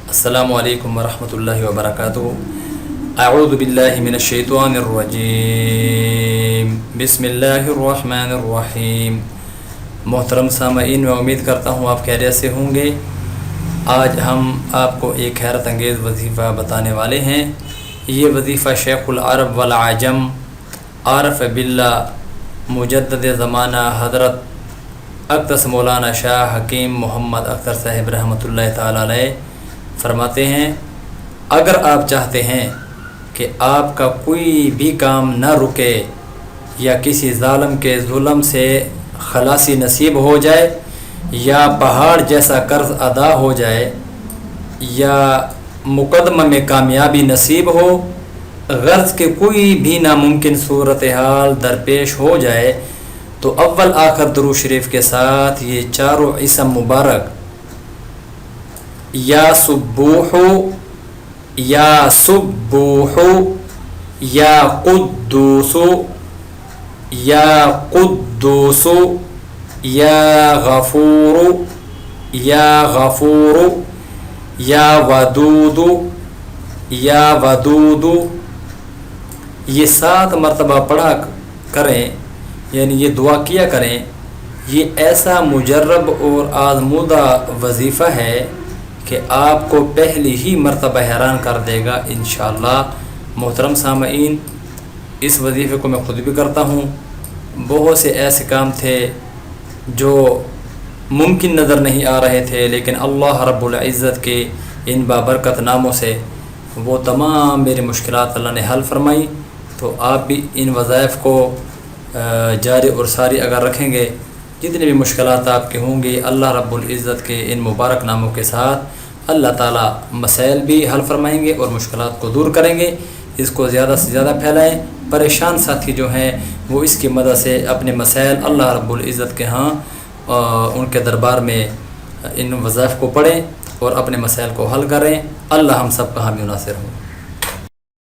السلام علیکم ورحمۃ اللہ وبرکاتہ۔ اعوذ باللہ من الشیطان الرجیم، بسم اللہ الرحمن الرحیم۔ محترم سامعین، میں امید کرتا ہوں آپ خیریت سے ہوں گے۔ آج ہم آپ کو ایک حیرت انگیز وظیفہ بتانے والے ہیں۔ یہ وظیفہ شیخ العرب والعجم عارف باللہ مجدد زمانہ حضرت اقدس مولانا شاہ حکیم محمد اختر صاحب رحمۃ اللہ تعالی علیہ فرماتے ہیں، اگر آپ چاہتے ہیں کہ آپ کا کوئی بھی کام نہ رکے یا کسی ظالم کے ظلم سے خلاصی نصیب ہو جائے یا پہاڑ جیسا قرض ادا ہو جائے یا مقدمہ میں کامیابی نصیب ہو، غرض کے کوئی بھی ناممکن صورتحال درپیش ہو جائے، تو اول آخر درود شریف کے ساتھ یہ چاروں اسم مبارک یا سبوح یا سبوح یا قدوس یا قدوس یا غفور یا غفور یا ودود یا ودود، یہ 7 مرتبہ پڑھا کریں، یعنی یہ دعا کیا کریں۔ یہ ایسا مجرب اور آزمودہ وظیفہ ہے کہ آپ کو پہلی ہی مرتبہ حیران کر دے گا انشاءاللہ۔ محترم سامعین، اس وظیفے کو میں خود بھی کرتا ہوں۔ بہت سے ایسے کام تھے جو ممکن نظر نہیں آ رہے تھے، لیکن اللہ رب العزت کے ان بابرکت ناموں سے وہ تمام میری مشکلات اللہ نے حل فرمائی۔ تو آپ بھی ان وظائف کو جاری اور ساری اگر رکھیں گے، جتنی بھی مشکلات آپ کے ہوں گی، اللہ رب العزت کے ان مبارک ناموں کے ساتھ اللہ تعالیٰ مسائل بھی حل فرمائیں گے اور مشکلات کو دور کریں گے۔ اس کو زیادہ سے زیادہ پھیلائیں۔ پریشان ساتھی جو ہیں وہ اس کی مدد سے اپنے مسائل اللہ رب العزت کے ہاں ان کے دربار میں ان وظائف کو پڑھیں اور اپنے مسائل کو حل کریں۔ اللہ ہم سب کا حامی و ناصر ہوں۔